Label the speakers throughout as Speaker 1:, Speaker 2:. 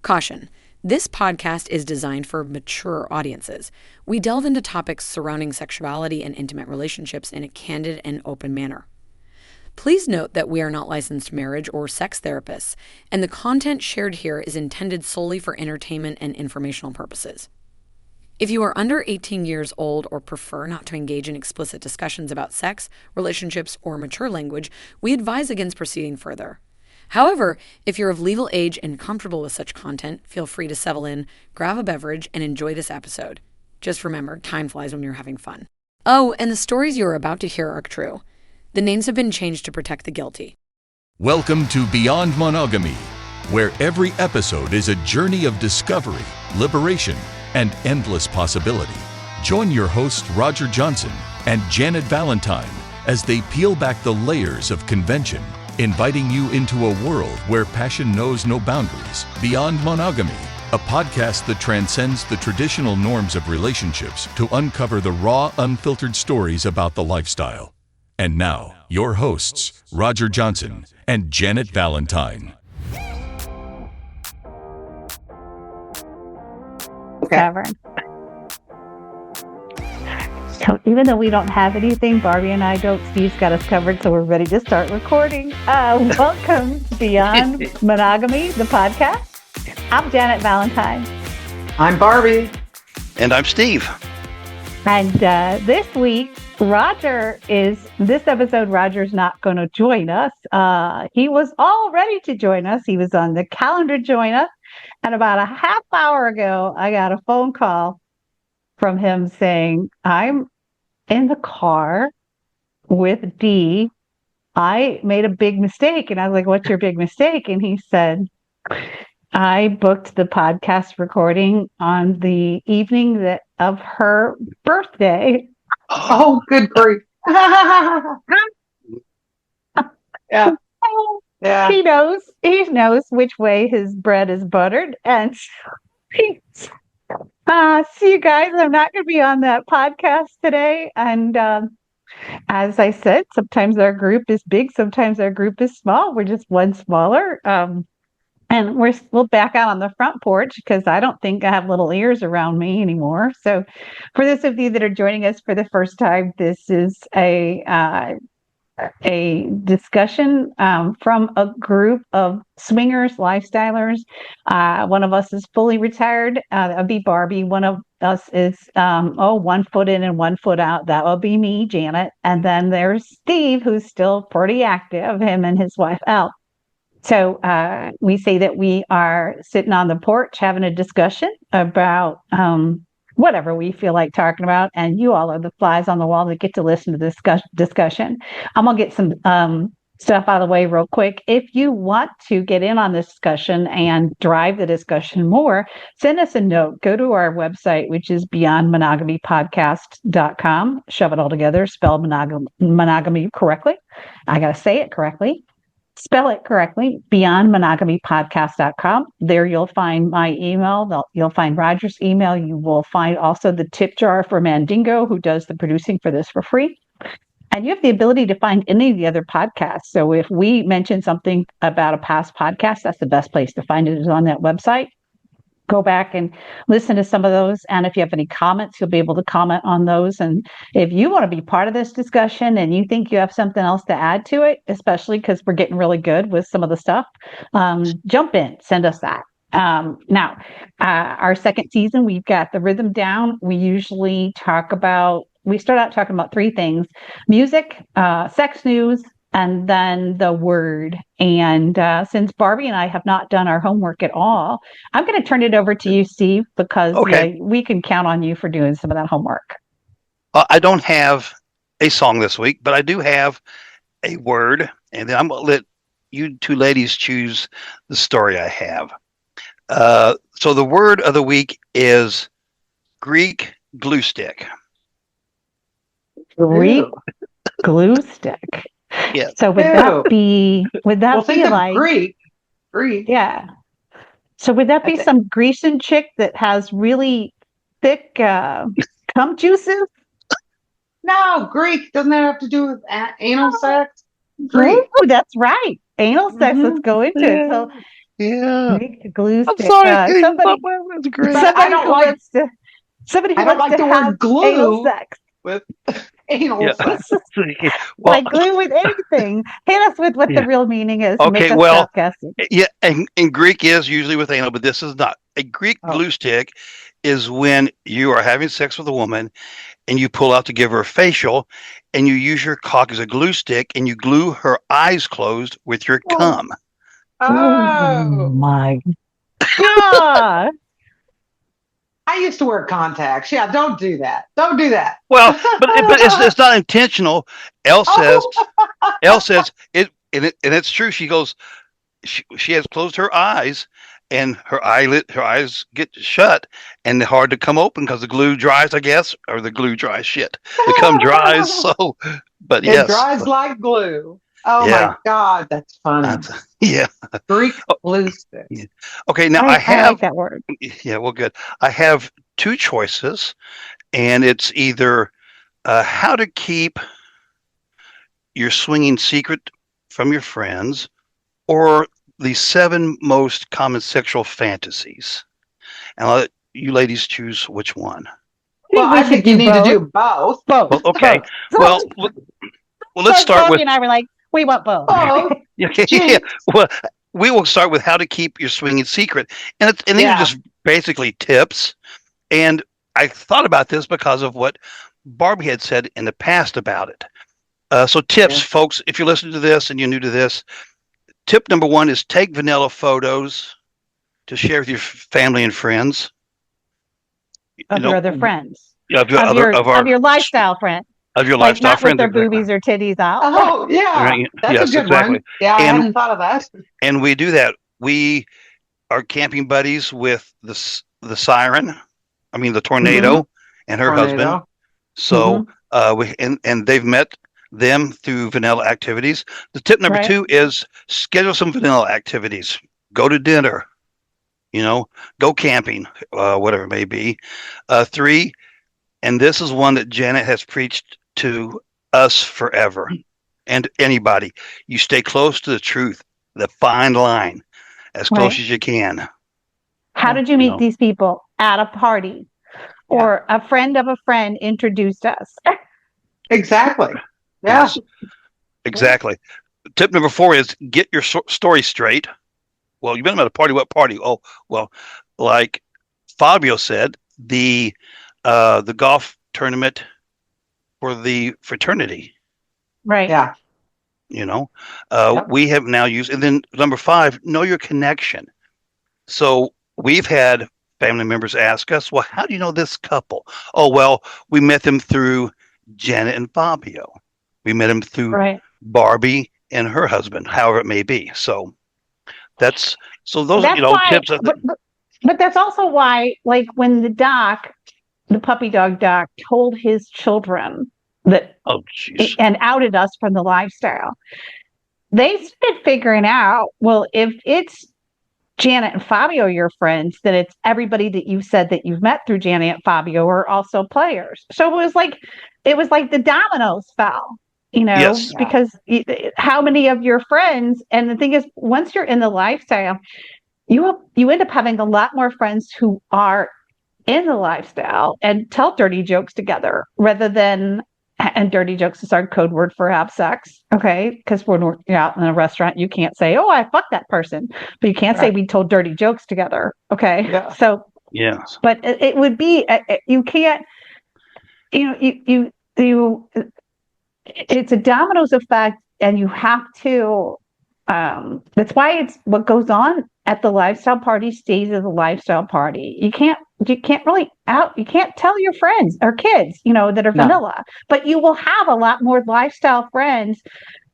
Speaker 1: Caution. This podcast is designed for mature audiences. We delve into topics surrounding sexuality and intimate relationships in a candid and open manner. Please note that we are not licensed marriage or sex therapists, and the content shared here is intended solely for entertainment and informational purposes. If you are under 18 years old or prefer not to engage in explicit discussions about sex, relationships, or mature language, we advise against proceeding further. However, if you're of legal age and comfortable with such content, feel free to settle in, grab a beverage, and enjoy this episode. Just remember, time flies when you're having fun. Oh, and the stories you are about to hear are true. The names have been changed to protect the guilty.
Speaker 2: Welcome to Beyond Monogamy, where every episode is a journey of discovery, liberation, and endless possibility. Join your hosts Roger Johnson and Janet Valentine as they peel back the layers of convention, inviting you into a world where passion knows no boundaries. Beyond Monogamy, a podcast that transcends the traditional norms of relationships to uncover the raw, unfiltered stories about the lifestyle. And now, your hosts, Roger Johnson and Janet Valentine.
Speaker 3: Tavern. So even though we don't have anything, Barbie and I don't, Steve's got us covered, so we're ready to start recording. Welcome to Beyond Monogamy, the podcast. I'm Janet Valentine.
Speaker 4: I'm Barbie.
Speaker 5: And I'm Steve.
Speaker 3: And this episode, Roger's not going to join us. He was all ready to join us. He was on the calendar to join us. And about a half hour ago, I got a phone call from him saying, I'm in the car with Dee. I made a big mistake. And I was like, what's your big mistake? And he said, I booked the podcast recording on the evening of her birthday.
Speaker 4: Oh, good grief. Yeah. Yeah.
Speaker 3: He knows which way his bread is buttered. And see you guys. I'm not going to be on that podcast today. And as I said, sometimes our group is big, sometimes our group is small. We're just one smaller. And we'll back out on the front porch because I don't think I have little ears around me anymore. So for those of you that are joining us for the first time, this is a discussion from a group of swingers, lifestylers. One of us is fully retired. That would be Barbie. One of us is 1 foot in and 1 foot out. That would be me, Janet. And then there's Steve, who's still pretty active, him and his wife, Elle. So we say that we are sitting on the porch having a discussion about whatever we feel like talking about, and you all are the flies on the wall that get to listen to this discussion. I'm going to get some stuff out of the way real quick. If you want to get in on this discussion and drive the discussion more, send us a note. Go to our website, which is beyondmonogamypodcast.com. Shove it all together. Spell monogamy correctly. I got to say it correctly. Spell it correctly, beyondmonogamypodcast.com. There you'll find my email. You'll find Roger's email. You will find also the tip jar for Mandingo, who does the producing for this for free. And you have the ability to find any of the other podcasts. So if we mention something about a past podcast, that's the best place to find it is on that website. Go back and listen to some of those. And if you have any comments, you'll be able to comment on those. And if you want to be part of this discussion and you think you have something else to add to it, especially because we're getting really good with some of the stuff, jump in, send us that. Now, our second season, we've got the rhythm down. We start out talking about three things: music, sex news, and then the word. And since Barbie and I have not done our homework at all, I'm going to turn it over to you, Steve, because we can count on you for doing some of that homework.
Speaker 5: I don't have a song this week, but I do have a word, and then I'm going to let you two ladies choose the story I have. So the word of the week is Greek glue stick.
Speaker 3: Greek glue stick.
Speaker 5: Yeah.
Speaker 3: So would that be like
Speaker 4: Greek?
Speaker 3: Yeah. So would that be some Grecian chick that has really thick cum juices?
Speaker 4: No, Greek. Doesn't that have to do with anal sex? Greek.
Speaker 3: Oh, that's right. Anal sex. Let's go into it. So
Speaker 5: Yeah.
Speaker 3: Make the glue
Speaker 5: I'm
Speaker 3: stick.
Speaker 5: sorry. I can't even
Speaker 3: Somebody,
Speaker 5: stop laughing. That's great.
Speaker 4: But I
Speaker 3: somebody
Speaker 4: don't
Speaker 3: who
Speaker 4: like
Speaker 3: wants to, somebody who
Speaker 4: I don't
Speaker 3: wants
Speaker 4: like
Speaker 3: to
Speaker 4: the
Speaker 3: have
Speaker 4: word
Speaker 3: anal
Speaker 4: glue
Speaker 3: sex.
Speaker 4: with anal
Speaker 5: Yeah.
Speaker 4: sex.
Speaker 5: Well,
Speaker 3: Like glue with anything. Hit us with what the
Speaker 5: yeah.
Speaker 3: real meaning is.
Speaker 5: Okay.
Speaker 3: Make us
Speaker 5: Well,
Speaker 3: stop guessing.
Speaker 5: yeah. And Greek is usually with anal, but this is not. A Greek
Speaker 4: Oh.
Speaker 5: glue stick is when you are having sex with a woman and you pull out to give her a facial and you use your cock as a glue stick and you glue her eyes closed with your
Speaker 3: Oh,
Speaker 5: cum.
Speaker 4: Oh.
Speaker 3: my God.
Speaker 4: I used to wear contacts. Yeah, don't do that. Don't do that.
Speaker 5: Well, but it's not intentional. Elle says
Speaker 4: Oh,
Speaker 5: Elle says and it's true. She goes she has closed her eyes and her eyes get shut and they're hard to come open because the glue dries, I guess, or the glue dries shit. The cum dries. So, but
Speaker 4: it
Speaker 5: yes,
Speaker 4: dries like glue. Oh
Speaker 5: yeah,
Speaker 4: my God, that's funny.
Speaker 5: that's, yeah.
Speaker 4: Greek
Speaker 5: Oh,
Speaker 4: glue stick.
Speaker 5: yeah. Okay, now
Speaker 3: I like that word.
Speaker 5: yeah, well, good. I have two choices, and it's either how to keep your swinging secret from your friends, or the seven most common sexual fantasies. And I'll let you ladies choose which one.
Speaker 3: I
Speaker 4: Well,
Speaker 3: think we
Speaker 4: I
Speaker 3: should
Speaker 4: think you
Speaker 3: do
Speaker 4: need to
Speaker 3: both.
Speaker 4: do both.
Speaker 5: Well,
Speaker 3: Both.
Speaker 5: okay.
Speaker 3: Both.
Speaker 5: Well, let's
Speaker 3: So
Speaker 5: start
Speaker 3: Bobby
Speaker 5: with
Speaker 3: and I were like, we want both.
Speaker 4: Both.
Speaker 5: yeah.
Speaker 4: Jinx.
Speaker 5: Well, we will start with how to keep your swinging secret, and these are
Speaker 4: Yeah.
Speaker 5: just basically tips. And I thought about this because of what Barbie had said in the past about it. So tips,
Speaker 4: Yeah.
Speaker 5: folks, if you're listening to this and you're new to this, tip number one is take vanilla photos to share with your family and friends. You
Speaker 3: Of your
Speaker 5: know,
Speaker 3: other friends.
Speaker 5: of your
Speaker 3: Of
Speaker 5: other
Speaker 3: your of your lifestyle friend.
Speaker 5: of your
Speaker 3: Like
Speaker 5: lifestyle
Speaker 3: not with
Speaker 5: friends,
Speaker 3: their
Speaker 5: exactly.
Speaker 3: boobies or titties out.
Speaker 4: Oh, yeah.
Speaker 5: Right?
Speaker 4: That's a
Speaker 5: Yes,
Speaker 4: good
Speaker 5: exactly.
Speaker 4: one. Yeah, I
Speaker 5: And
Speaker 4: hadn't thought of that.
Speaker 5: we do that. We are camping buddies with the siren. I mean the
Speaker 4: Hmm.
Speaker 5: tornado and her husband.
Speaker 4: Tornado. Hmm.
Speaker 5: So we and they've met them through vanilla activities. The tip number
Speaker 3: Right.
Speaker 5: two is schedule some vanilla activities. Go to dinner. You know, go camping, whatever it may be. Three, and this is one that Janet has preached to us forever and anybody. You stay close to the truth, the fine line, as close
Speaker 3: Right.
Speaker 5: as you can.
Speaker 3: How did you
Speaker 5: You
Speaker 3: meet
Speaker 5: know,
Speaker 3: these people? At a party.
Speaker 4: Yeah,
Speaker 3: Or a friend of a friend introduced us.
Speaker 4: exactly. Yeah.
Speaker 5: yes, exactly. Tip number four is get your story straight. Well, you've been at a party. What party? Oh, well, like Fabio said, the golf tournament for the fraternity.
Speaker 3: Right.
Speaker 4: Yeah.
Speaker 5: You know,
Speaker 4: Yep.
Speaker 5: we have now used, and then number five, know your connection. So we've had family members ask us, well, how do you know this couple? Oh, well, we met them through Janet and Fabio. We met them through
Speaker 3: Right.
Speaker 5: Barbie and her husband, however it may be. So that's so those
Speaker 3: That's why,
Speaker 5: tips. I think.
Speaker 3: but that's also why, like when the puppy dog doc told his children that
Speaker 5: Oh, jeez.
Speaker 3: and outed us from the lifestyle, they started figuring out, well, if it's Janet and Fabio, your friends, then it's everybody that you've said that you've met through Janet and Fabio are also players. So it was like the dominoes fell,
Speaker 5: Yes.
Speaker 4: Yeah.
Speaker 3: because how many of your friends, and the thing is, once you're in the lifestyle, you end up having a lot more friends who are in the lifestyle and tell dirty jokes together rather than, and dirty jokes is our code word for have sex. Okay. Because when we're out in a restaurant, you can't say, oh, I fucked that person, but you can't say
Speaker 4: Right.
Speaker 3: we told dirty jokes together. Okay.
Speaker 4: Yeah.
Speaker 3: So,
Speaker 5: Yes.
Speaker 3: but it would be, you can't, you, it's a dominoes effect and you have to, that's why it's what goes on at the lifestyle party stays as a lifestyle party. You can't really you can't tell your friends or kids, that are
Speaker 4: No.
Speaker 3: vanilla, but you will have a lot more lifestyle friends.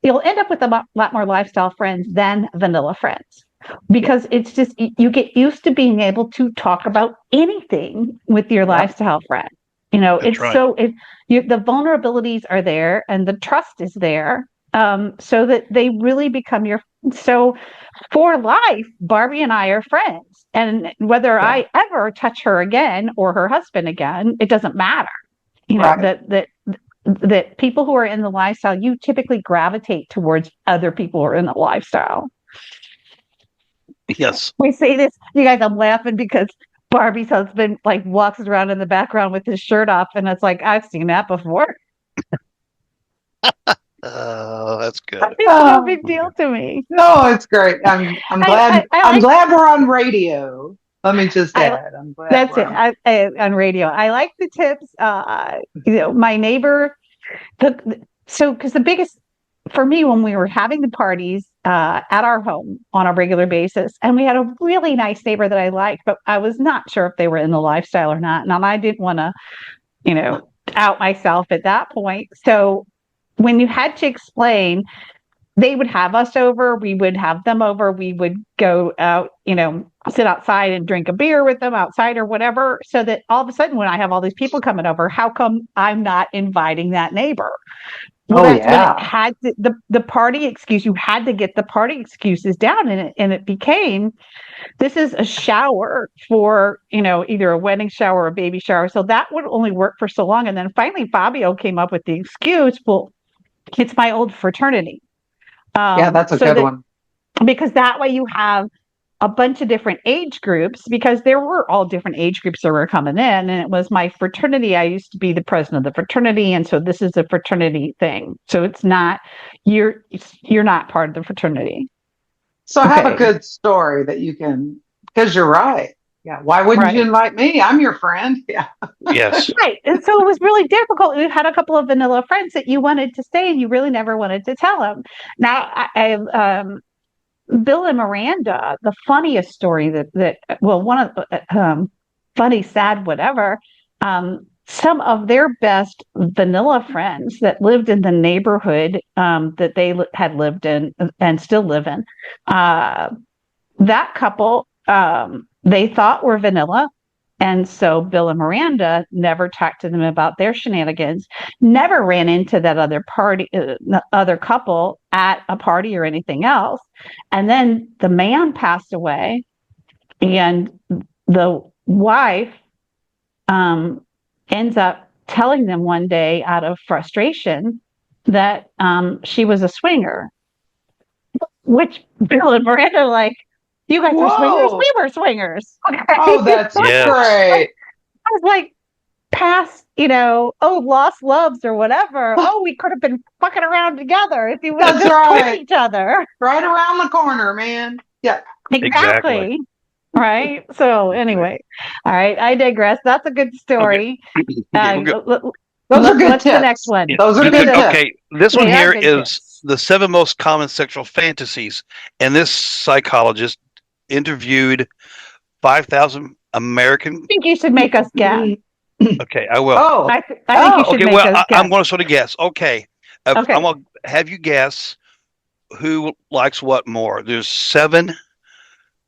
Speaker 3: You'll end up with a lot more lifestyle friends than vanilla friends because it's just, you get used to being able to talk about anything with your
Speaker 4: Yep.
Speaker 3: lifestyle friend.
Speaker 5: That's
Speaker 3: It's
Speaker 5: right.
Speaker 3: so, the vulnerabilities are there and the trust is there, so that they really become so for life, Barbie and I are friends. And whether
Speaker 4: Yeah.
Speaker 3: I ever touch her again or her husband again, it doesn't matter.
Speaker 4: Right.
Speaker 3: That people who are in the lifestyle, you typically gravitate towards other people who are in the lifestyle.
Speaker 5: Yes.
Speaker 3: We say this, you guys, I'm laughing because Barbie's husband like walks around in the background with his shirt off, and it's like, I've seen that before.
Speaker 5: That's good.
Speaker 3: It's no
Speaker 4: Oh,
Speaker 3: big deal to me.
Speaker 4: no, it's great. I'm
Speaker 3: I,
Speaker 4: glad
Speaker 3: I, I
Speaker 4: I'm
Speaker 3: like,
Speaker 4: glad we're on radio. Let me just
Speaker 3: I,
Speaker 4: add, I'm glad
Speaker 3: that's
Speaker 4: we're
Speaker 3: it.
Speaker 4: on.
Speaker 3: On radio. I like the tips. My neighbor, because the biggest for me when we were having the parties at our home on a regular basis, and we had a really nice neighbor that I liked, but I was not sure if they were in the lifestyle or not. And I didn't want to, you know, out myself at that point. So when you had to explain, they would have us over, we would have them over, we would go out, sit outside and drink a beer with them outside or whatever, so that all of a sudden when I have all these people coming over, how come I'm not inviting that neighbor? Well,
Speaker 4: Oh
Speaker 3: that's when it
Speaker 4: yeah.
Speaker 3: had to, the party excuse, you had to get the party excuses down, and it became, this is a shower for, either a wedding shower or a baby shower. So that would only work for so long. And then finally Fabio came up with the excuse, well, it's my old fraternity.
Speaker 4: Yeah, that's a
Speaker 3: So
Speaker 4: good
Speaker 3: that,
Speaker 4: one.
Speaker 3: because that way you have a bunch of different age groups, because there were all different age groups that were coming in, and it was my fraternity. I used to be the president of the fraternity, and so this is a fraternity thing. So it's not, you're not part of the fraternity.
Speaker 4: So have a
Speaker 3: Okay.
Speaker 4: good story that you can, because you're right. Yeah. Why wouldn't you
Speaker 3: Right.
Speaker 4: invite me? I'm your friend. Yeah.
Speaker 5: Yes.
Speaker 3: Right. And so it was really difficult. We had a couple of vanilla friends that you wanted to stay and you really never wanted to tell them. Now, Bill and Miranda, the funniest story well, one of funny, sad, whatever, some of their best vanilla friends that lived in the neighborhood that they had lived in and still live in, that couple, they thought were vanilla. And so Bill and Miranda never talked to them about their shenanigans, never ran into that other couple at a party or anything else. And then the man passed away, and the wife ends up telling them one day out of frustration that she was a swinger, which Bill and Miranda are like, you guys were swingers?
Speaker 4: Whoa.
Speaker 3: We were swingers. Okay.
Speaker 4: Oh, that's
Speaker 5: Yes.
Speaker 4: great.
Speaker 3: I was like, past, lost loves or whatever. Oh, we could have been fucking around together if you would have
Speaker 4: That's
Speaker 3: just told
Speaker 4: right.
Speaker 3: each other.
Speaker 4: Right around the corner, man. Yeah.
Speaker 5: Exactly.
Speaker 3: Exactly. Right. So anyway, all right. I digress. That's a good
Speaker 5: Okay.
Speaker 3: story.
Speaker 5: Okay. We'll go.
Speaker 4: Those are good
Speaker 3: What's the next
Speaker 4: tips.
Speaker 3: one?
Speaker 5: Yeah,
Speaker 4: Those are good tips.
Speaker 5: okay. This one
Speaker 3: They are
Speaker 5: here
Speaker 3: good
Speaker 5: is
Speaker 3: tips.
Speaker 5: the 7 most common sexual fantasies, and this psychologist interviewed 5,000 American.
Speaker 3: I think you should make us guess.
Speaker 5: Okay, I will.
Speaker 4: Oh,
Speaker 3: I think you
Speaker 4: oh,
Speaker 3: should
Speaker 5: Okay,
Speaker 3: make
Speaker 5: well,
Speaker 3: us
Speaker 5: I'm
Speaker 3: guess.
Speaker 5: going to sort of guess. Okay, I'm
Speaker 3: Okay.
Speaker 5: going to have you guess who likes what more. There's 7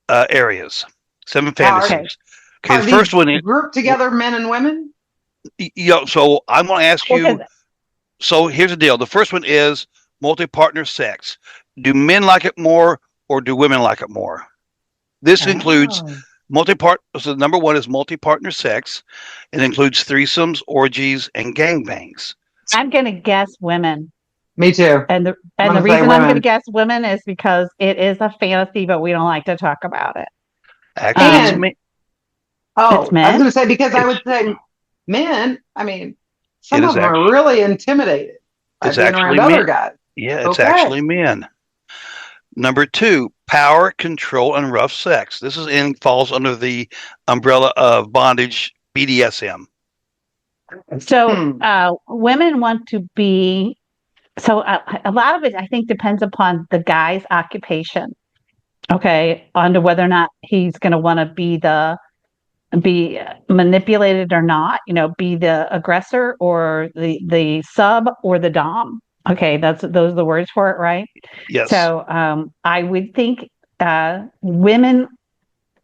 Speaker 5: areas, 7
Speaker 4: are,
Speaker 3: Okay.
Speaker 5: fantasies. Okay,
Speaker 4: are
Speaker 5: the
Speaker 4: these
Speaker 5: first one is,
Speaker 4: grouped together men and women?
Speaker 5: so I'm going to ask
Speaker 3: Well,
Speaker 5: you. So here's the deal. The first one is multi-partner sex. Do men like it more, or do women like it more? This includes
Speaker 4: Oh.
Speaker 5: multi-part. So number 1 is multi-partner sex. It includes threesomes, orgies, and gangbangs.
Speaker 3: I'm going to guess women.
Speaker 4: Me too.
Speaker 3: And the
Speaker 4: I'm
Speaker 3: and the
Speaker 4: going to say
Speaker 3: reason I'm going to
Speaker 4: women.
Speaker 3: guess women is because it is a fantasy, but we don't like to talk about it.
Speaker 5: Actually, it's
Speaker 4: And
Speaker 5: me.
Speaker 3: It's
Speaker 4: oh, I was
Speaker 3: men.
Speaker 4: going to say because I
Speaker 5: It's
Speaker 4: would say men. I mean,
Speaker 5: it
Speaker 4: some of
Speaker 5: is
Speaker 4: them are
Speaker 5: actually
Speaker 4: really intimidated by
Speaker 5: it's
Speaker 4: being
Speaker 5: actually
Speaker 4: around
Speaker 5: men.
Speaker 4: other guys.
Speaker 5: Yeah, it's
Speaker 4: Okay.
Speaker 5: actually men. Number 2, power, control, and rough sex. This is in falls under the umbrella of bondage, BDSM.
Speaker 3: So
Speaker 4: Hmm.
Speaker 3: women want to be. So a lot of it, I think, depends upon the guy's occupation. Okay, on to whether or not he's going to want to be manipulated or not. Be the aggressor or the sub or the dom. Okay, those are the words for it, right?
Speaker 5: Yes.
Speaker 3: So I would think women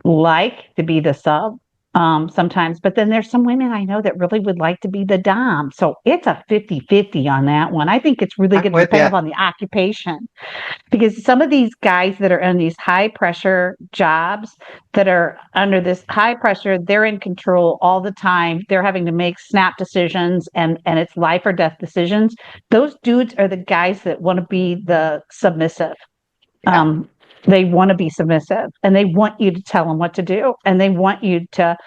Speaker 3: like to be the sub sometimes, but then there's some women I know that really would like to be the dom. So it's a 50-50 on that one. I think it's really
Speaker 4: I'm
Speaker 3: going to
Speaker 4: with
Speaker 3: depend
Speaker 4: you.
Speaker 3: upon the occupation, because some of these guys that are in these high pressure jobs that are under this high pressure, they're in control all the time. They're having to make snap decisions, and it's life or death decisions. Those dudes are the guys that want to be the submissive.
Speaker 4: Yeah.
Speaker 3: They want to be submissive, and they want you to tell them what to do, and they want you to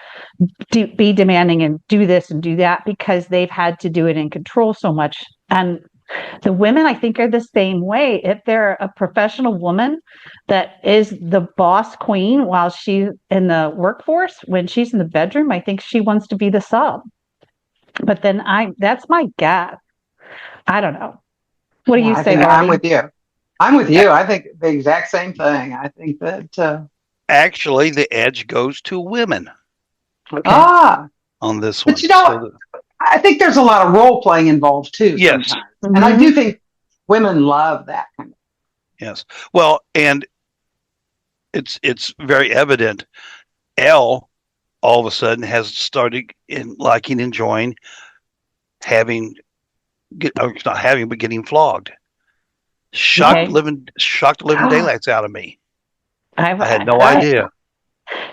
Speaker 3: be demanding and do this and do that because they've had to do it in control so much. And the women, I think, are the same way. If they're a professional woman that is the boss queen while she's in the workforce, when she's in the bedroom, I think she wants to be the sub. But then that's my guess. I don't know. What do you say, Marty?
Speaker 4: I'm with you. I'm with you. I think the exact same thing. I think that
Speaker 5: actually the edge goes to women.
Speaker 3: Okay.
Speaker 5: On this one.
Speaker 4: But you know, I think there's a lot of role playing involved too.
Speaker 5: Yes.
Speaker 4: Sometimes. Mm-hmm. And I do think women love that kind of.
Speaker 5: Yes. Well, and it's very evident. Elle all of a sudden has started liking, enjoying not having, but getting flogged. Shocked living daylights out of me. I had no idea.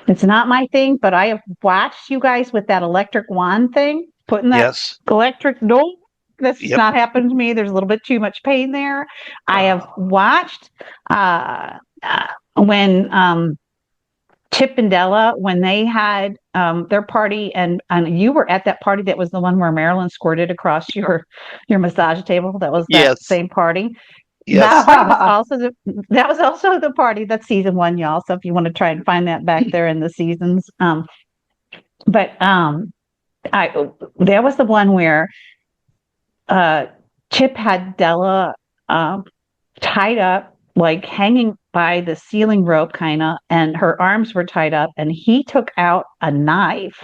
Speaker 3: It's not my thing, but I have watched you guys with that electric wand thing, putting that electric. No, that's not happened to me. There's a little bit too much pain there. I have watched when Chip and Della, when they had their party, and you were at that party. That was the one where Marilyn squirted across your massage table. That was that same party. Yes. That was also the party. That's season 1, y'all. So if you want to try and find that back there in the seasons, that was the one where Chip had Della tied up, like hanging by the ceiling rope, kind of, and her arms were tied up, and he took out a knife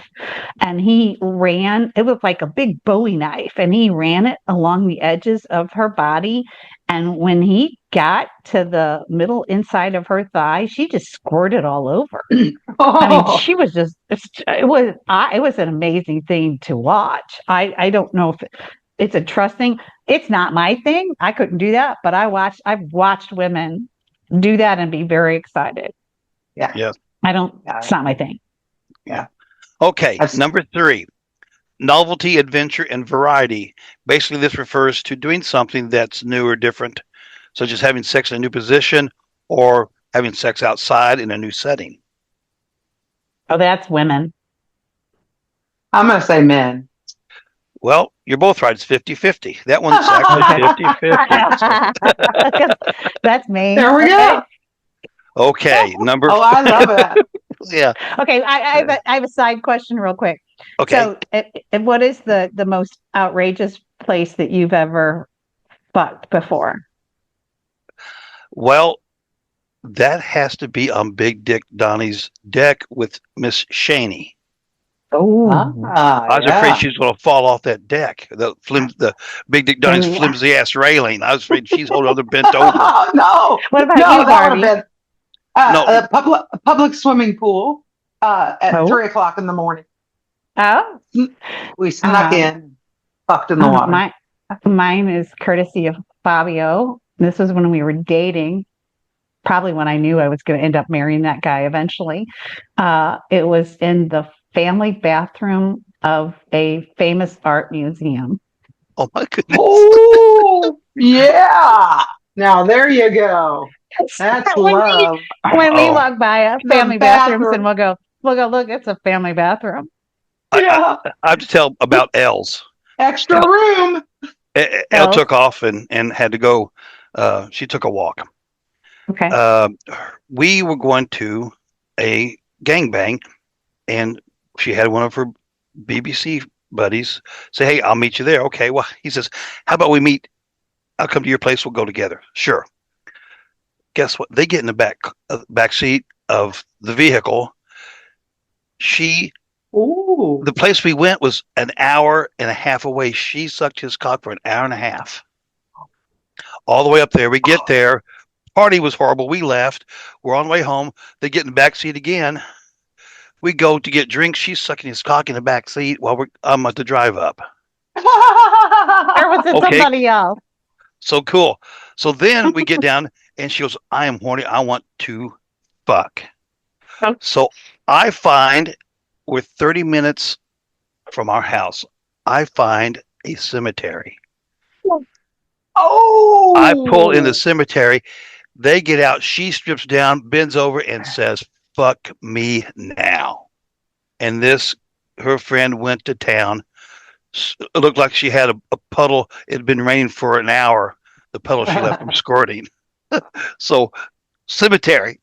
Speaker 3: and he ran. It was like a big Bowie knife, and he ran it along the edges of her body. And when he got to the middle inside of her thigh, she just squirted all over. I mean, she was just, it was an amazing thing to watch. I don't know if it's a trust thing. It's not my thing. I couldn't do that, but I've watched women do that and be very excited.
Speaker 4: Yeah.
Speaker 5: Yeah.
Speaker 3: It's not my thing.
Speaker 4: Yeah.
Speaker 5: Okay. Number 3, novelty, adventure, and variety. Basically, this refers to doing something that's new or different, such as having sex in a new position or having sex outside in a new setting.
Speaker 3: Oh, that's women.
Speaker 4: I'm going to say men.
Speaker 5: Well, you're both right. It's 50-50. That one's actually 50-50.
Speaker 3: That's me.
Speaker 4: There we go.
Speaker 5: Okay. Number.
Speaker 4: Oh, I love it.
Speaker 5: Yeah.
Speaker 3: Okay. I have a side question real quick.
Speaker 5: Okay.
Speaker 3: So what is the most outrageous place that you've ever fucked before?
Speaker 5: Well, that has to be on Big Dick Donnie's deck with Miss Shaney.
Speaker 3: Oh,
Speaker 5: I was afraid she was going to fall off that deck. The Big Dick Donnie's flimsy ass railing. I was afraid she's holding other bent over.
Speaker 4: Oh no!
Speaker 3: What about you, Barbie?
Speaker 4: A public swimming pool at 3:00 in the morning.
Speaker 3: Oh,
Speaker 4: we snuck in, fucked in the water.
Speaker 3: Mine is courtesy of Fabio. This was when we were dating. Probably when I knew I was going to end up marrying that guy eventually. It was in the family bathroom of a famous art museum.
Speaker 5: Oh my goodness!
Speaker 4: Oh yeah! Now there you go. That's love.
Speaker 3: When we walk by a family bathrooms and we'll go, look, it's a family bathroom.
Speaker 5: Yeah. I have to tell about Elle's.
Speaker 4: Extra room.
Speaker 5: Elle took off and had to go. She took a walk.
Speaker 3: Okay.
Speaker 5: We were going to a gangbang, and she had one of her BBC buddies say, "Hey, I'll meet you there." Okay. Well, he says, "How about we meet? I'll come to your place. We'll go together." Sure. Guess what? They get in the back seat of the vehicle. The place we went was an hour and a half away. She sucked his cock for an hour and a half. All the way up there. We get there. Party was horrible. We left. We're on the way home. They get in the back seat again. We go to get drinks. She's sucking his cock in the back seat while I'm at the drive up.
Speaker 3: Or was it somebody else?
Speaker 5: So cool. So then we get down and she goes, "I am horny. I want to fuck."
Speaker 3: Okay.
Speaker 5: So I find, we're 30 minutes from our house, I find a cemetery.
Speaker 4: Oh!
Speaker 5: I pull in the cemetery. They get out. She strips down, bends over, and says, "Fuck me now." And her friend went to town. It looked like she had a puddle. It had been raining for an hour. The puddle she left from squirting. So, cemetery.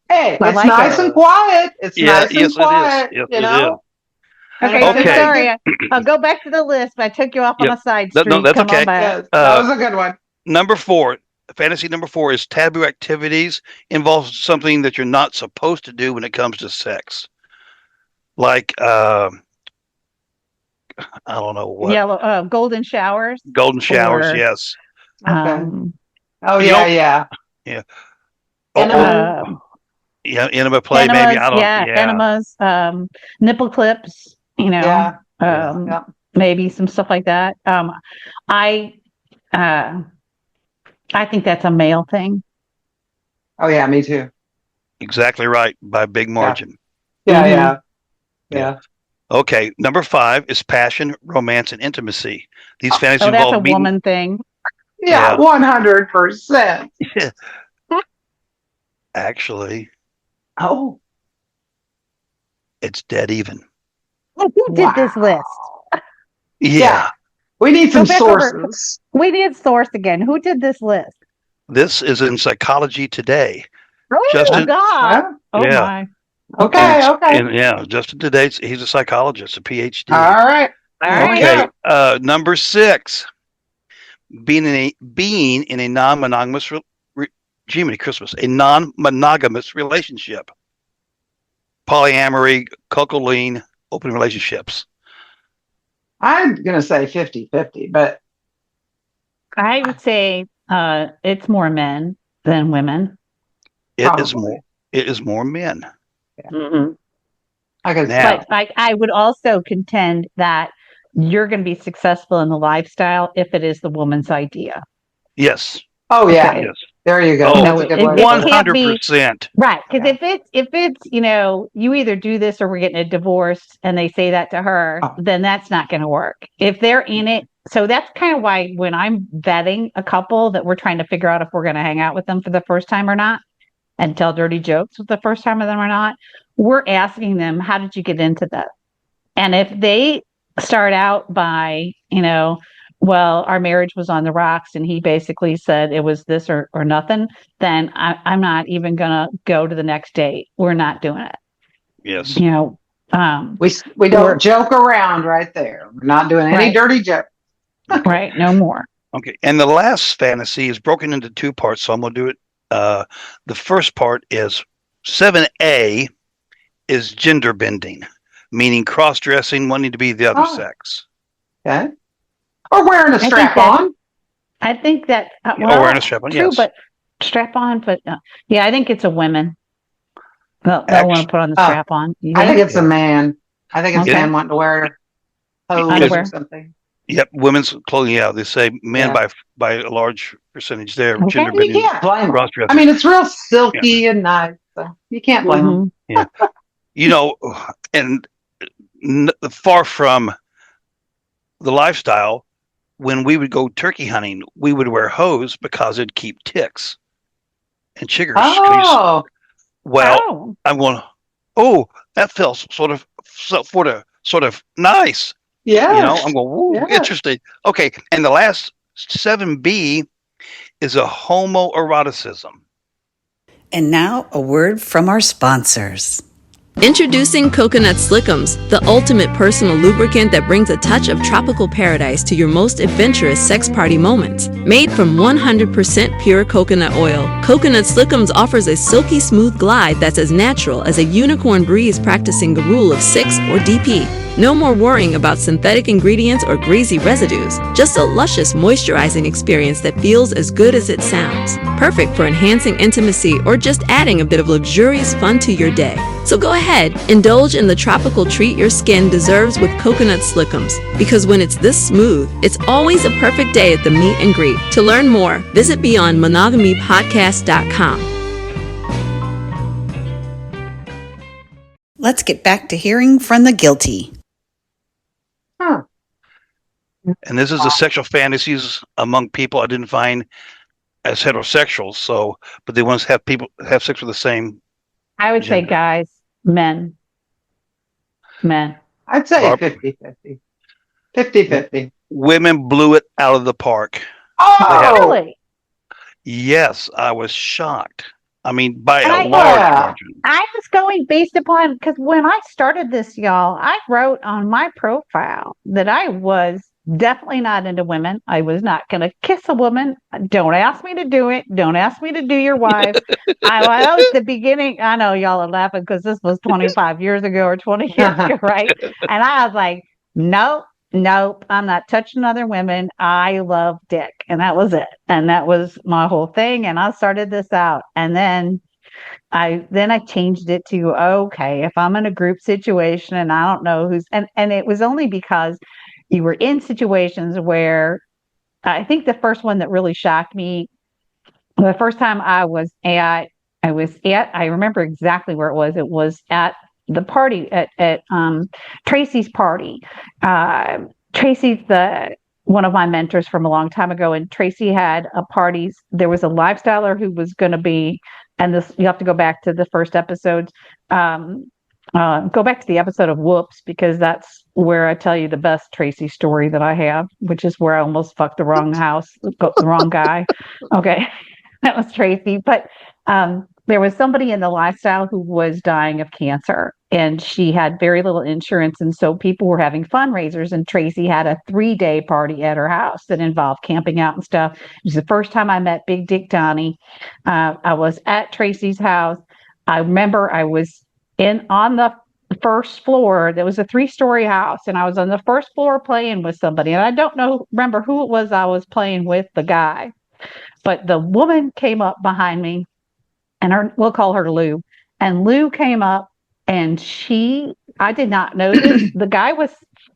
Speaker 4: Hey,
Speaker 3: I
Speaker 4: it's
Speaker 3: like
Speaker 4: nice
Speaker 3: it.
Speaker 4: and quiet. It's nice and quiet.
Speaker 5: Yes,
Speaker 4: you know.
Speaker 3: Okay,
Speaker 5: Okay.
Speaker 3: so sorry. I'll go back to the list. I took you off on a side street.
Speaker 5: No, that's
Speaker 3: Come
Speaker 5: okay.
Speaker 3: on back.
Speaker 4: Yes, that was a good one.
Speaker 5: Number 4, fantasy number 4 is taboo activities involves something that you're not supposed to do when it comes to sex. Like, I don't know what.
Speaker 3: Yellow, golden showers.
Speaker 5: Golden showers,
Speaker 3: Or,
Speaker 5: yes.
Speaker 4: Okay. Oh,
Speaker 5: You
Speaker 4: yeah.
Speaker 5: Yeah.
Speaker 4: Enema.
Speaker 5: Yeah, enema play,
Speaker 3: enemas,
Speaker 5: maybe. I don't.
Speaker 3: enemas, nipple clips,
Speaker 4: Yeah.
Speaker 3: maybe some stuff like that. I think that's a male thing.
Speaker 4: Oh, yeah, me too.
Speaker 5: Exactly right, by a big margin.
Speaker 4: Yeah.
Speaker 5: Okay, number 5 is passion, romance, and intimacy. These fantasies
Speaker 3: Oh, that's
Speaker 5: involve
Speaker 3: a woman thing.
Speaker 4: Yeah, 100%.
Speaker 5: Actually,
Speaker 4: Oh,
Speaker 3: it's
Speaker 5: dead even.
Speaker 3: Who did this list?
Speaker 5: Yeah.
Speaker 4: We need some
Speaker 3: Go back over.
Speaker 4: sources.
Speaker 3: We need source again. Who did this list?
Speaker 5: This is in Psychology Today.
Speaker 3: Oh,
Speaker 5: Justin-
Speaker 3: God. Oh,
Speaker 5: Yeah.
Speaker 3: my.
Speaker 4: Okay.
Speaker 5: And Justin Today, he's a psychologist, a PhD.
Speaker 4: All right.
Speaker 3: All right.
Speaker 5: Okay, number 6, being in a non-monogamous a non-monogamous relationship. Polyamory, cuckolding, open relationships.
Speaker 4: I'm going to say 50-50, but
Speaker 3: I would say it's more men than women.
Speaker 5: It is more men.
Speaker 3: Mm-hmm.
Speaker 4: I guess
Speaker 5: Now-
Speaker 3: But I would also contend that you're going to be successful in the lifestyle if it is the woman's idea.
Speaker 5: Yes.
Speaker 4: Oh, yeah.
Speaker 3: Okay.
Speaker 5: Yes.
Speaker 4: There you go.
Speaker 5: Oh,
Speaker 4: That's a good
Speaker 3: it-
Speaker 4: way
Speaker 3: it
Speaker 4: to
Speaker 3: can't
Speaker 4: put it.
Speaker 3: be-
Speaker 5: 100%.
Speaker 3: Right. Because
Speaker 4: Yeah.
Speaker 3: if it's, you either do this or we're getting a divorce and they say that to her,
Speaker 4: Oh.
Speaker 3: then that's not going to work. If they're in it. So that's kind of why when I'm vetting a couple that we're trying to figure out if we're going to hang out with them for the first time or not and tell dirty jokes with the first time with them or not, we're asking them, how did you get into that? And if they start out by, well, our marriage was on the rocks and he basically said it was this or nothing, then I'm not even going to go to the next date. We're not doing it.
Speaker 5: Yes.
Speaker 4: We don't joke around right there. We're not doing any
Speaker 3: Right.
Speaker 4: dirty jokes.
Speaker 3: Right. No more.
Speaker 5: Okay. And the last fantasy is broken into 2 parts, so I'm going to do it. The first part is 7A is gender bending, meaning cross-dressing, wanting to be the other sex.
Speaker 4: Okay. Or wearing a strap on.
Speaker 3: I think that,
Speaker 5: wearing a strap on,
Speaker 3: true,
Speaker 5: yes.
Speaker 3: but strap on, but yeah, I think it's a women. They'll want to put on the strap on.
Speaker 4: I think it's a man. I think it's
Speaker 3: Okay.
Speaker 4: a man wanting to wear hose
Speaker 3: Underwear.
Speaker 4: or something.
Speaker 5: Yep, women's clothing. Yeah, they say men by a large percentage there.
Speaker 3: Okay.
Speaker 5: Gender
Speaker 4: You
Speaker 5: bending,
Speaker 4: can't blame them.
Speaker 5: cross-dressing.
Speaker 4: I mean, it's real silky and nice. So you can't blame them.
Speaker 3: Mhm.
Speaker 5: And far from the lifestyle, when we would go turkey hunting, we would wear hose because it'd keep ticks and chiggers.
Speaker 4: Oh,
Speaker 5: Well, I'm going, that feels sort of nice.
Speaker 4: yeah.
Speaker 5: I'm going, woo,
Speaker 4: Yeah.
Speaker 5: interesting. Okay, and the last 7B is a homoeroticism.
Speaker 6: And now a word from our sponsors.
Speaker 7: Introducing Coconut Slickums, the ultimate personal lubricant that brings a touch of tropical paradise to your most adventurous sex party moments. Made from 100% pure coconut oil, Coconut Slickums offers a silky smooth glide that's as natural as a unicorn breeze practicing the rule of 6 or DP. No more worrying about synthetic ingredients or greasy residues. Just a luscious moisturizing experience that feels as good as it sounds. Perfect for enhancing intimacy or just adding a bit of luxurious fun to your day. So go ahead, indulge in the tropical treat your skin deserves with Coconut Slickums. Because when it's this smooth, it's always a perfect day at the meet and greet. To learn more, visit BeyondMonogamyPodcast.com.
Speaker 6: Let's get back to hearing from the guilty.
Speaker 5: And this is the sexual fantasies among people. I didn't find as heterosexuals. So, but they want to have people have sex with the same.
Speaker 3: I would say
Speaker 5: gender.
Speaker 3: guys, men.
Speaker 4: I'd say
Speaker 5: Barb,
Speaker 4: 50-50. 50-50.
Speaker 5: women blew it out of the park.
Speaker 4: Oh,
Speaker 3: Really?
Speaker 5: Yes, I was shocked. I mean, by
Speaker 3: And
Speaker 5: a
Speaker 3: I
Speaker 5: large
Speaker 4: yeah.
Speaker 5: margin.
Speaker 3: I was going based upon because when I started this, y'all, I wrote on my profile that I was definitely not into women. I was not going to kiss a woman. Don't ask me to do it. Don't ask me to do your wife. I was the beginning. I know y'all are laughing because this was 25 years ago or 20 years ago, right? And I was like, nope. Nope, I'm not touching other women. I love dick. And that was it. And that was my whole thing. And I started this out. And then I changed it to okay, if I'm in a group situation and I don't know and it was only because you were in situations where I think the first one that really shocked me, the first time I remember exactly where it was. It was at the party at Tracy's party. Tracy's the one of my mentors from a long time ago, and Tracy had a party. There was a lifestyler who was going to be, and this you have to go back to the first episodes. Go back to the episode of Whoops because that's where I tell you the best Tracy story that I have, which is where I almost fucked the wrong house, the wrong guy. Okay, that was Tracy. But there was somebody in the lifestyle who was dying of cancer, and she had very little insurance. And so people were having fundraisers, and Tracy had a 3-day party at her house that involved camping out and stuff. It was the first time I met Big Dick Donnie. I was at Tracy's house. I remember I was on the first floor. There was a 3-story house, and I was on the first floor playing with somebody. And I don't remember who it was I was playing with, the guy. But the woman came up behind me, and we'll call her Lou. And Lou came up, and I did not know this.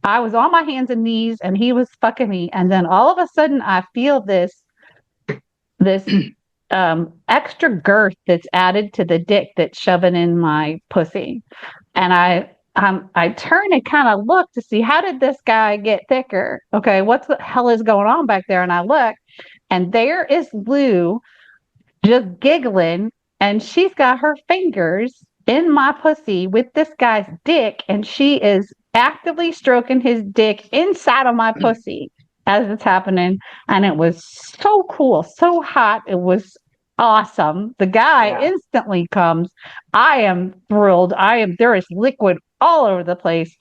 Speaker 3: I was on my hands and knees, and he was fucking me. And then all of a sudden, I feel this extra girth that's added to the dick that's shoving in my pussy. And I turn and kind of look to see how did this guy get thicker? Okay, what the hell is going on back there? And I look, and there is Lou just giggling, and she's got her fingers in my pussy with this guy's dick, and she is actively stroking his dick inside of my pussy as it's happening. And it was so cool, so hot. It was awesome. The guy instantly comes. I am thrilled. There is liquid all over the place.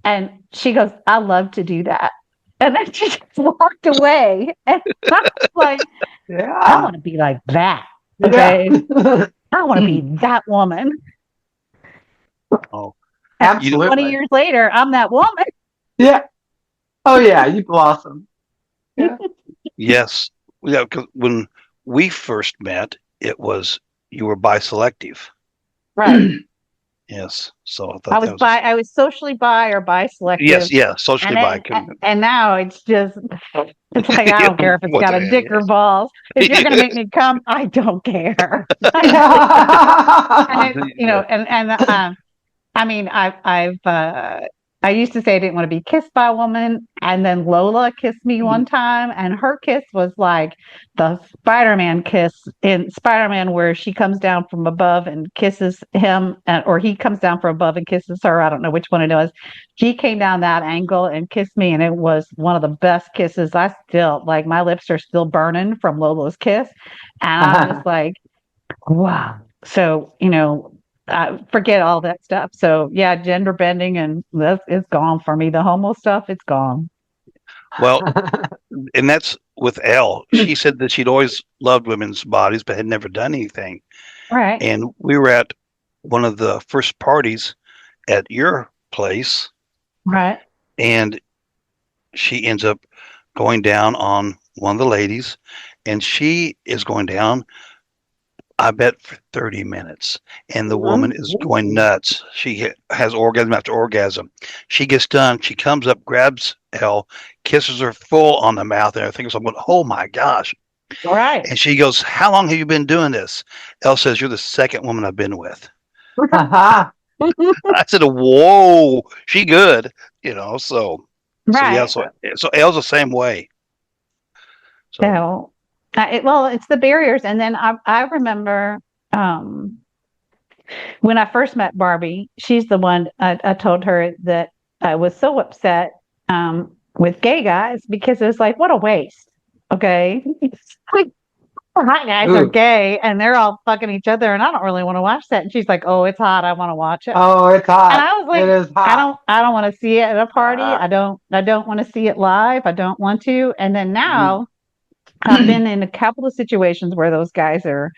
Speaker 3: And she goes, I love to do that. And then she just walked away. And I was like, I want to be like that. Okay.
Speaker 4: Yeah.
Speaker 3: I want to be that woman.
Speaker 5: Oh,
Speaker 4: Absolutely.
Speaker 3: 20 years later, I'm that woman.
Speaker 4: Yeah. Oh yeah, you blossom. Yeah.
Speaker 5: yes. Yeah, 'cause when we first met, you were biselective.
Speaker 3: Right.
Speaker 5: Yes. So I thought that was
Speaker 3: I was socially bi or bi-selective.
Speaker 5: yes, yeah, socially bi.
Speaker 3: And now it's just, it's like, I don't care if it's got a dick or balls. If you're going to make me come, I don't care. And it's, I mean, I used to say I didn't want to be kissed by a woman, and then Lola kissed me one time, and her kiss was like the Spider-Man kiss in Spider-Man, where she comes down from above and kisses him, or he comes down from above and kisses her. I don't know which one it was. She came down that angle and kissed me, and it was one of the best kisses. I still like my lips are still burning from Lola's kiss, and I'm just like, wow. So forget all that stuff. So yeah, gender bending and it's gone for me. The homo stuff, it's gone.
Speaker 5: Well, and that's with Elle. She said that she'd always loved women's bodies, but had never done anything.
Speaker 3: Right.
Speaker 5: And we were at one of the first parties at your place.
Speaker 3: Right.
Speaker 5: And she ends up going down on one of the ladies, and she is going down, I bet, for 30 minutes. And the woman is going nuts. She has orgasm after orgasm. She gets done. She comes up, grabs Elle, kisses her full on the mouth and everything. So I'm going, oh my gosh.
Speaker 3: Right.
Speaker 5: And she goes, how long have you been doing this? Elle says, you're the second woman I've been with. I said, whoa, she good, so.
Speaker 3: Right.
Speaker 5: So Elle's the same way.
Speaker 3: So It's the barriers. And then I remember when I first met Barbie, she's the one I told her that I was so upset with gay guys because it was like, what a waste. Okay. Like, hot guys are gay and they're all fucking each other, and I don't really want to watch that. And she's like, oh, it's hot. I want to watch it.
Speaker 4: Oh, it's
Speaker 3: And
Speaker 4: hot.
Speaker 3: I was
Speaker 4: It
Speaker 3: like,
Speaker 4: is hot.
Speaker 3: I don't want to see it at a party.
Speaker 4: Uh,
Speaker 3: I don't want to see it live. I don't want to. And then
Speaker 4: mhm.
Speaker 3: now I've been in a couple of situations where those guys are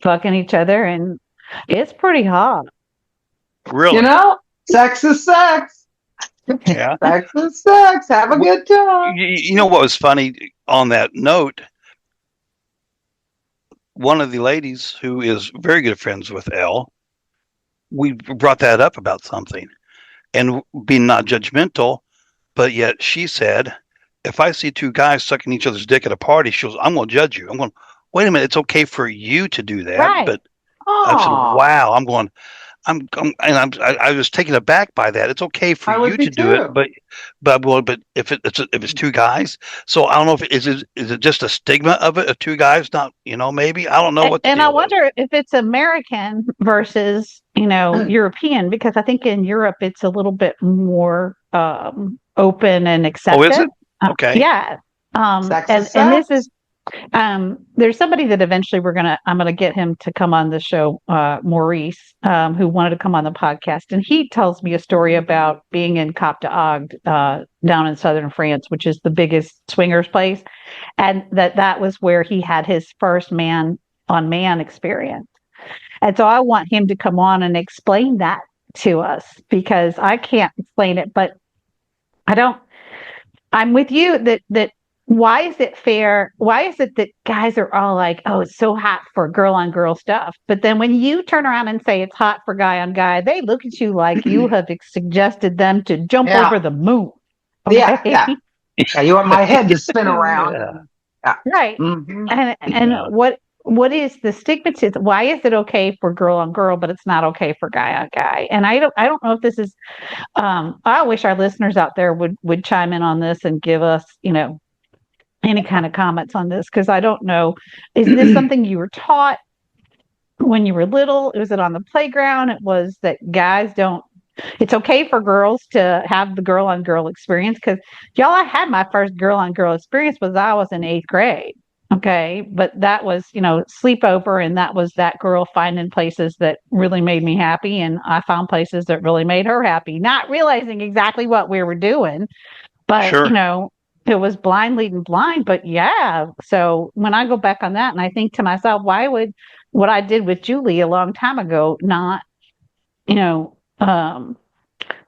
Speaker 3: fucking each other, and it's pretty hot.
Speaker 5: Really?
Speaker 4: Sex is sex.
Speaker 5: Yeah.
Speaker 4: Sex is sex. Have a good time.
Speaker 5: You know what was funny on that note? One of the ladies who is very good friends with Elle, we brought that up about something and being not judgmental, but yet she said, if I see two guys sucking each other's dick at a party, she goes, I'm going to judge you. I'm going, wait a minute, it's okay for you to do that.
Speaker 3: Right.
Speaker 5: But I said,
Speaker 4: Oh,
Speaker 5: wow, I was taken aback by that. It's okay for
Speaker 4: I would
Speaker 5: you
Speaker 4: be
Speaker 5: to do it,
Speaker 4: too.
Speaker 5: but if it's two guys, so I don't know if is it just a stigma of it of two guys, not maybe I don't know what the
Speaker 3: And I
Speaker 5: deal is.
Speaker 3: wonder if it's American versus, European, because I think in Europe it's a little bit more open and
Speaker 5: Oh, is
Speaker 3: accepted.
Speaker 5: it? Okay.
Speaker 3: Yeah.
Speaker 4: Sex
Speaker 3: And
Speaker 4: is
Speaker 3: this
Speaker 4: sex.
Speaker 3: is there's somebody that eventually I'm gonna get him to come on the show, Maurice, who wanted to come on the podcast, and he tells me a story about being in Cap d'Agde, down in southern France, which is the biggest swingers place, and that was where he had his first man on man experience. And so I want him to come on and explain that to us because I can't explain it, but I don't. I'm with you that why is it fair? Why is it that guys are all like, oh, it's so hot for girl on girl stuff? But then when you turn around and say it's hot for guy on guy, they look at you like you have suggested them to jump over
Speaker 4: Yeah.
Speaker 3: the moon.
Speaker 4: Yeah.
Speaker 3: Okay.
Speaker 4: Yeah. Yeah. You want my head to spin around.
Speaker 5: Yeah.
Speaker 4: Yeah.
Speaker 3: Right.
Speaker 4: Hmm.
Speaker 3: And
Speaker 5: Yeah.
Speaker 3: what is the stigmatism? Why is it okay for girl on girl, but it's not okay for guy on guy? And I don't know if this is I wish our listeners out there would chime in on this and give us, any kind of comments on this, because I don't know. Is this something you were taught when you were little? Was it on the playground? It was that guys don't, it's okay for girls to have the girl on girl experience. Because y'all, I had my first girl on girl experience was I was in 8th grade. Okay. But that was, sleepover. And that was that girl finding places that really made me happy. And I found places that really made her happy, not realizing exactly what we were doing. But,
Speaker 5: Sure.
Speaker 3: it was blind leading blind. But yeah. So when I go back on that and I think to myself, why would what I did with Julie a long time ago not, you know,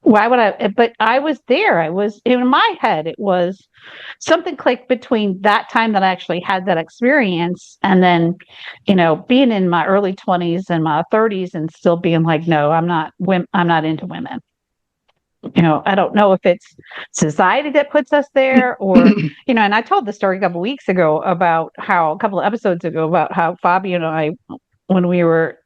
Speaker 3: why would I? But I was there. I was in my head. It was something clicked between that time that I actually had that experience and then, being in my early 20s and my 30s and still being like, no, I'm not into women. I don't know if it's society that puts us there or, and I told the story a couple a couple of episodes ago about how Fabio and I, when we were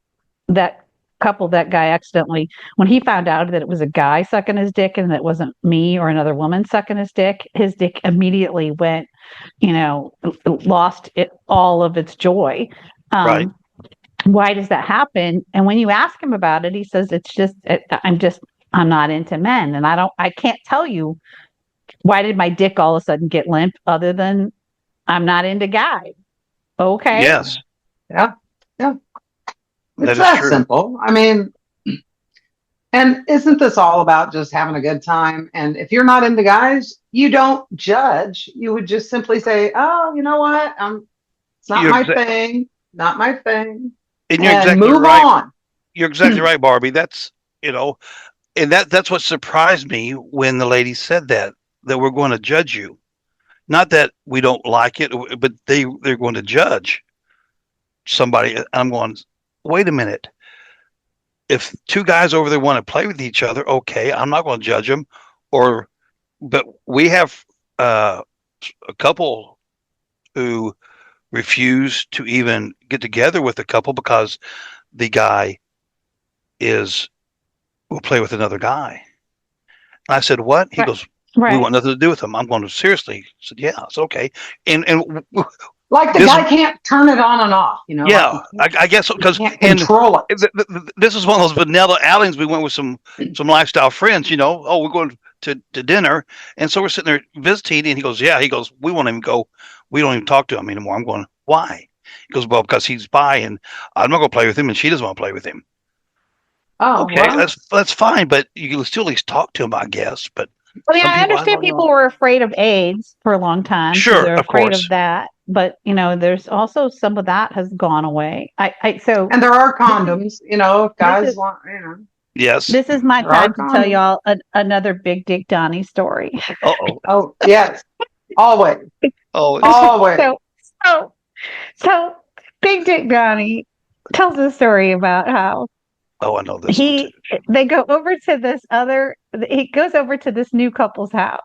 Speaker 3: that couple, that guy accidentally, when he found out that it was a guy sucking his dick and it wasn't me or another woman sucking his dick immediately went, lost all of its joy.
Speaker 5: Right.
Speaker 3: Why does that happen? And when you ask him about it, he says, I'm not into men. And I can't tell you why did my dick all of a sudden get limp other than I'm not into guys. Okay.
Speaker 5: Yes.
Speaker 4: Yeah. Yeah.
Speaker 5: That
Speaker 4: It's
Speaker 5: is
Speaker 4: that
Speaker 5: true.
Speaker 4: simple. I mean, and isn't this all about just having a good time? And if you're not into guys, you don't judge. You would just simply say, "Oh, you know what? It's not
Speaker 5: You're
Speaker 4: my
Speaker 5: exa-
Speaker 4: thing. Not my thing,"
Speaker 5: and you're
Speaker 4: and
Speaker 5: exactly
Speaker 4: move
Speaker 5: right.
Speaker 4: on.
Speaker 5: You're exactly right, Barbie. That's and that's what surprised me when the lady said that we're going to judge you. Not that we don't like it, but they're going to judge somebody. I'm going, wait a minute. If two guys over there want to play with each other, okay, I'm not going to judge them. But we have a couple who refuse to even get together with a couple because the guy will play with another guy. And I said, what? He
Speaker 3: Right.
Speaker 5: goes, we
Speaker 3: Right.
Speaker 5: want nothing to do with him. I'm going to seriously. I said, yeah, it's okay. And
Speaker 4: Like the guy can't turn it on and off, you know?
Speaker 5: Yeah, I guess so, because
Speaker 4: can't control it.
Speaker 5: This is one of those vanilla outings. We went with some lifestyle friends, you know. Oh, we're going to dinner, and so we're sitting there visiting, and he goes, "Yeah," he goes, "We won't even go. We don't even talk to him anymore." I'm going, "Why?" He goes, "Well, because he's bi, and I'm not going to play with him, and she doesn't want to play with him."
Speaker 4: Oh,
Speaker 5: okay,
Speaker 4: well.
Speaker 5: that's fine, but you can still at least talk to him, I guess. But
Speaker 3: I mean,
Speaker 5: some
Speaker 3: I
Speaker 5: people,
Speaker 3: understand
Speaker 5: don't
Speaker 3: people
Speaker 5: know.
Speaker 3: were afraid of AIDS for a long time, so
Speaker 5: Sure,
Speaker 3: they're
Speaker 5: of
Speaker 3: afraid
Speaker 5: course.
Speaker 3: of that. But there's also some of that has gone away.
Speaker 4: And there are condoms, you know, if
Speaker 3: this
Speaker 4: guys
Speaker 3: is
Speaker 4: want, you know.
Speaker 5: Yes.
Speaker 3: this is my
Speaker 4: There are
Speaker 3: time to tell
Speaker 4: condoms.
Speaker 3: y'all another Big Dick Donnie story.
Speaker 5: Uh-oh.
Speaker 4: Oh, yes. Always.
Speaker 5: Oh,
Speaker 4: Always.
Speaker 3: So, so Big Dick Donnie tells a story about how
Speaker 5: I know this one too.
Speaker 3: they go over to he goes over to this new couple's house.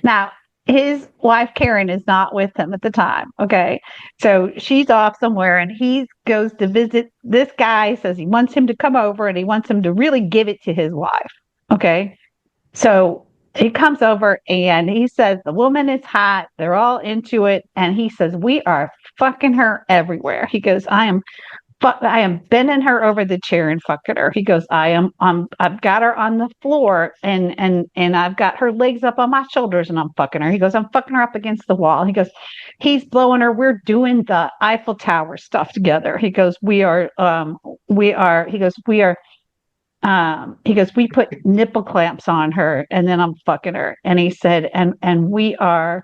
Speaker 3: Now, his wife Karen is not with him at the time. Okay. So she's off somewhere and he goes to visit this guy, says he wants him to come over and he wants him to really give it to his wife. Okay. So he comes over and he says the woman is hot. They're all into it. And he says, we are fucking her everywhere. He goes, I am bending her over the chair and fucking her. He goes, I've got her on the floor and I've got her legs up on my shoulders and I'm fucking her. He goes, I'm fucking her up against the wall. He goes, he's blowing her. We're doing the Eiffel Tower stuff together. He goes, he goes, we put nipple clamps on her and then I'm fucking her. And he said, and we are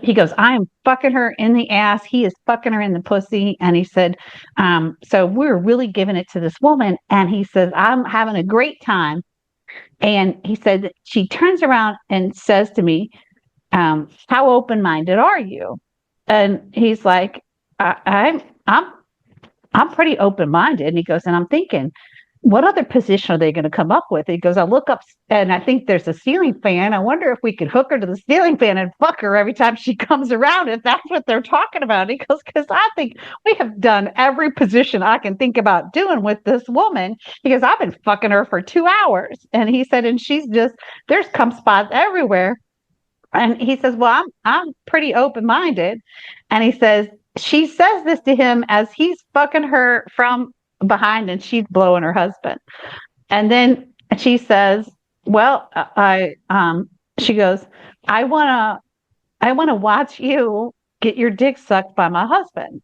Speaker 3: he goes, I am fucking her in the ass. He is fucking her in the pussy. And he said, so we're really giving it to this woman. And he says, I'm having a great time. And he said, she turns around and says to me, how open-minded are you? And he's like, I'm pretty open-minded. And he goes, and I'm thinking, what other position are they going to come up with? He goes, I look up and I think there's a ceiling fan. I wonder if we could hook her to the ceiling fan and fuck her every time she comes around, if that's what they're talking about. He goes, because I think we have done every position I can think about doing with this woman. He goes, I've been fucking her for 2 hours. And he said, and she's just, there's cum spots everywhere. And he says, well, I'm pretty open-minded. And he says, she says this to him as he's fucking her from behind and she's blowing her husband. And then she says, well, she goes, I want to watch you get your dick sucked by my husband.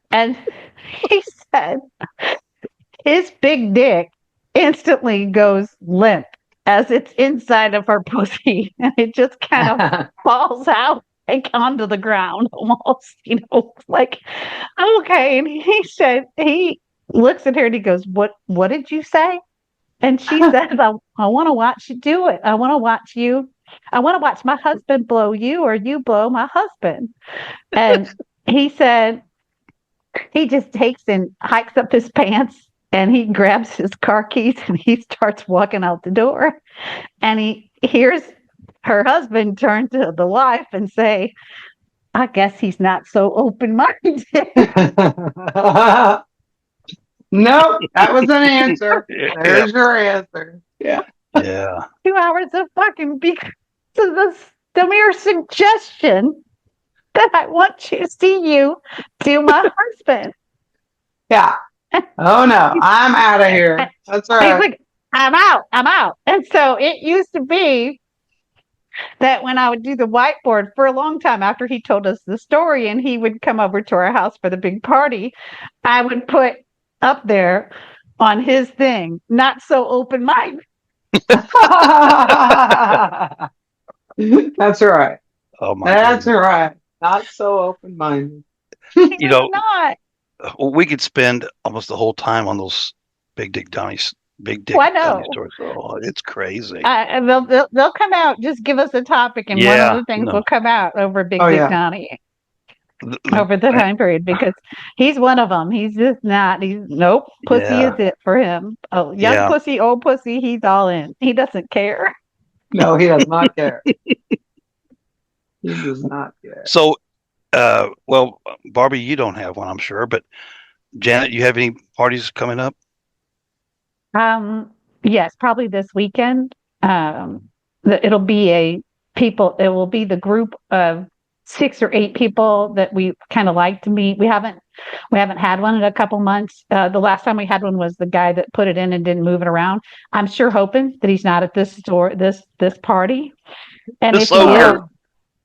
Speaker 3: And he said his big dick instantly goes limp as it's inside of her pussy and it just kind of falls out like onto the ground almost, like, okay. And he said, he looks at her and he goes, what did you say? And she says, I want to watch you do it. I want to watch my husband blow you or you blow my husband. And he said, he just takes and hikes up his pants and he grabs his car keys and he starts walking out the door. And he hears her husband turn to the wife and say, I guess he's not so open-minded.
Speaker 4: Nope, that was an answer. There's your answer.
Speaker 5: Yeah.
Speaker 3: 2 hours of fucking because of the mere suggestion that I want to see you do my husband.
Speaker 4: Yeah. Oh no, I'm out of here. That's right.
Speaker 3: He's like, I'm out. And so it used to be that when I would do the whiteboard for a long time after he told us the story and he would come over to our house for the big party, I would put up there on his thing, not so open-minded.
Speaker 4: That's right.
Speaker 5: Oh my
Speaker 4: That's
Speaker 5: goodness.
Speaker 4: right. Not so open-minded.
Speaker 3: Not.
Speaker 5: We could spend almost the whole time on those big dick Donnie's
Speaker 3: I know.
Speaker 5: Donnie stories. Oh, it's crazy.
Speaker 3: And they'll come out. Just give us a topic, and one of the things will come out over Big Dick Donnie over the time period because he's one of them. He's just not. He's nope. Pussy is it for him. Oh, young pussy, old pussy. He's all in. He doesn't care.
Speaker 4: No, he does not care. He does not care.
Speaker 5: So, well, Barbie, you don't have one, I'm sure, but Janet, you have any parties coming up?
Speaker 3: Yes, probably this weekend. It'll be it will be the group of 6 or 8 people that we kind of like to meet. We haven't had one in a couple months. The last time we had one was the guy that put it in and didn't move it around. I'm sure hoping that he's not at this party. And
Speaker 5: The
Speaker 3: if he is,
Speaker 5: soaker.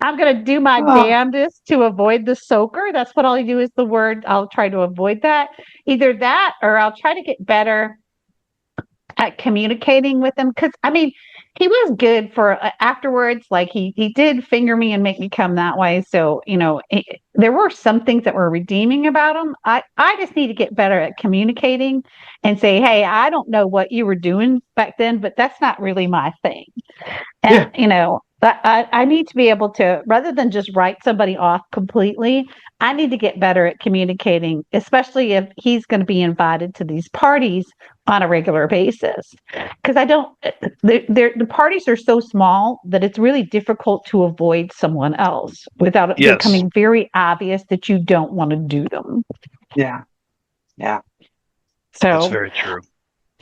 Speaker 3: I'm going to do my
Speaker 4: Oh,
Speaker 3: damnedest to avoid the soaker. That's what I'll do is the word. I'll try to avoid that. Either that or I'll try to get better at communicating with him. Because, I mean, he was good for afterwards. Like he did finger me and make me come that way. So, there were some things that were redeeming about him. I just need to get better at communicating and say, hey, I don't know what you were doing back then, but that's not really my thing. And, I need to be able to, rather than just write somebody off completely, I need to get better at communicating, especially if he's going to be invited to these parties on a regular basis. Because the parties are so small that it's really difficult to avoid someone else without it
Speaker 5: Yes,
Speaker 3: becoming very obvious that you don't want to do them.
Speaker 4: yeah. Yeah.
Speaker 5: that's
Speaker 3: So,
Speaker 5: very true.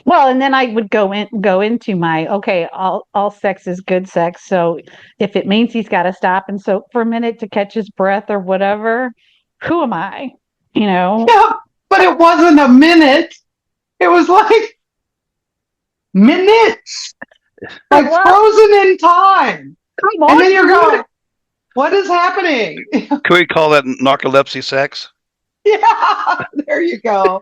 Speaker 3: well, and then I would go into my, okay, all sex is good sex. So if it means he's got to stop and soak for a minute to catch his breath or whatever, who am I? You know?
Speaker 4: Yeah, but it wasn't a minute. It was like minutes, like
Speaker 3: What?
Speaker 4: frozen in time.
Speaker 3: Come
Speaker 4: And
Speaker 3: on,
Speaker 4: then you're
Speaker 3: you
Speaker 4: going, what is happening?
Speaker 5: Can we call that narcolepsy sex?
Speaker 4: Yeah, there you go.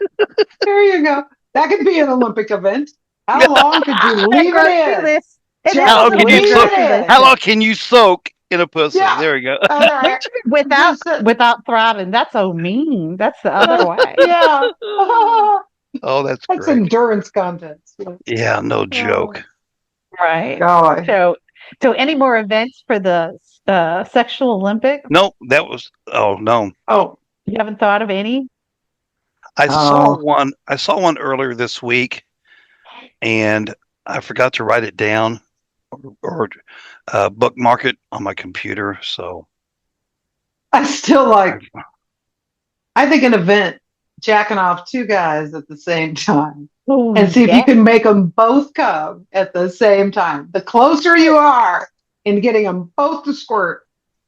Speaker 4: There you go. That could be an Olympic event. How long could you
Speaker 3: that
Speaker 4: leave it
Speaker 3: grocery
Speaker 4: in?
Speaker 3: list. It is
Speaker 4: Just
Speaker 5: How
Speaker 3: a
Speaker 5: long
Speaker 3: little
Speaker 5: can
Speaker 3: bit
Speaker 5: you
Speaker 3: of
Speaker 4: leave
Speaker 5: soak?
Speaker 3: grocery
Speaker 4: it
Speaker 3: list.
Speaker 4: in.
Speaker 5: How long can you soak in a pussy?
Speaker 4: Yeah.
Speaker 5: There we go.
Speaker 4: All right.
Speaker 3: Without
Speaker 4: Just
Speaker 3: without throbbing. That's so mean. That's the other way.
Speaker 4: yeah.
Speaker 5: Oh, that's
Speaker 4: That's
Speaker 5: great.
Speaker 4: endurance contest.
Speaker 5: Yeah, no
Speaker 4: Oh,
Speaker 5: joke.
Speaker 3: Right.
Speaker 4: golly.
Speaker 3: So any more events for the sexual Olympics?
Speaker 5: Nope, that was. Oh no,
Speaker 4: Oh,
Speaker 3: You haven't thought of any?
Speaker 5: I saw
Speaker 4: oh.
Speaker 5: one. I saw one earlier this week, and I forgot to write it down or bookmark it on my computer. So
Speaker 4: I still like, I think an event, jacking off 2 guys at the same time
Speaker 3: Oh,
Speaker 4: and see if
Speaker 3: yeah.
Speaker 4: you can make them both come at the same time. The closer you are in getting them both to squirt,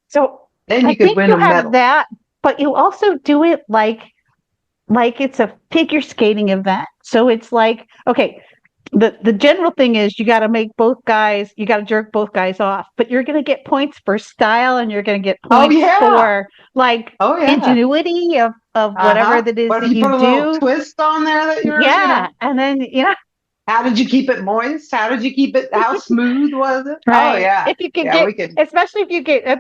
Speaker 3: So
Speaker 4: then
Speaker 3: I
Speaker 4: you could
Speaker 3: think
Speaker 4: win
Speaker 3: you
Speaker 4: a
Speaker 3: have
Speaker 4: medal.
Speaker 3: that, but you also do it like it's a figure skating event. So it's like, okay, the general thing is you got to make both guys, you got to jerk both guys off, but you're going to get points for style and you're going to get
Speaker 4: Oh,
Speaker 3: points
Speaker 4: yeah.
Speaker 3: for like
Speaker 4: Oh, yeah.
Speaker 3: ingenuity of whatever
Speaker 4: Uh-huh.
Speaker 3: that is
Speaker 4: What if
Speaker 3: that
Speaker 4: you
Speaker 3: you
Speaker 4: put a little
Speaker 3: do.
Speaker 4: twist on there that
Speaker 3: Yeah. And then,
Speaker 4: how did you keep it moist? How did you keep it? How smooth was it? Oh,
Speaker 3: right.
Speaker 4: yeah.
Speaker 3: If you could
Speaker 4: Yeah,
Speaker 3: get,
Speaker 4: we could.
Speaker 3: especially if you get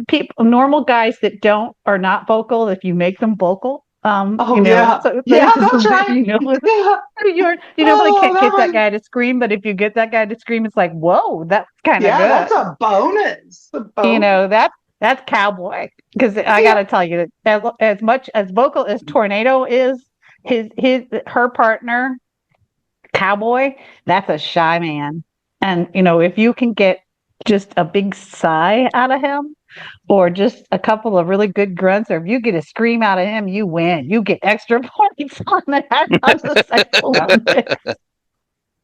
Speaker 3: people, normal guys that don't are not vocal, if you make them vocal,
Speaker 4: Oh, yeah.
Speaker 3: so
Speaker 4: Yeah, that's
Speaker 3: then
Speaker 4: right.
Speaker 3: you you normally
Speaker 4: Oh,
Speaker 3: can't
Speaker 4: that
Speaker 3: get that
Speaker 4: might,
Speaker 3: guy to scream, but if you get that guy to scream, it's like, whoa, that's kind of
Speaker 4: yeah, that's
Speaker 3: good.
Speaker 4: a bonus. A bonus.
Speaker 3: That's cowboy. Because I got
Speaker 4: Yeah.
Speaker 3: to tell you that as much as vocal as Tornado is, her partner cowboy, that's a shy man. And if you can get just a big sigh out of him, or just a couple of really good grunts, or if you get a scream out of him, you win. You get extra points on that on the sexual
Speaker 4: Yeah.
Speaker 3: Olympics.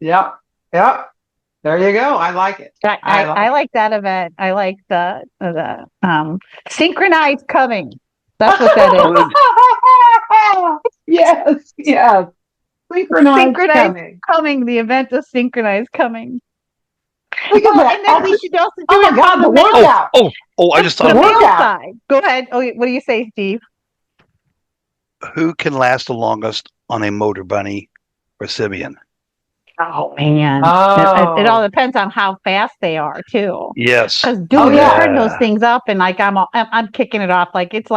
Speaker 4: Yep. Yep. There you go. I like it. I
Speaker 3: I
Speaker 4: like
Speaker 3: like that event. I like the synchronized coming. That's what that is.
Speaker 5: well,
Speaker 4: it. Yes. Yes. Synchronized
Speaker 3: Synchronized
Speaker 4: coming.
Speaker 3: coming. The event of synchronized coming.
Speaker 4: Look at
Speaker 3: Well,
Speaker 4: that.
Speaker 3: and then we should also do
Speaker 4: Oh
Speaker 3: it
Speaker 4: my God,
Speaker 3: from
Speaker 4: the
Speaker 3: the male,
Speaker 4: workout.
Speaker 5: I just
Speaker 4: The
Speaker 5: thought
Speaker 3: the
Speaker 5: of it.
Speaker 3: male
Speaker 4: workout.
Speaker 3: side. Go ahead. Oh, what do you say, Steve?
Speaker 5: Who can last the longest on a motor bunny or Sibian?
Speaker 3: Oh man, it all
Speaker 4: Oh.
Speaker 3: depends on how fast they are too.
Speaker 5: Yes.
Speaker 3: Because
Speaker 4: Oh,
Speaker 3: dude, you
Speaker 4: yeah.
Speaker 3: turn those
Speaker 5: Yeah.
Speaker 3: things up and like I'm kicking it off like it's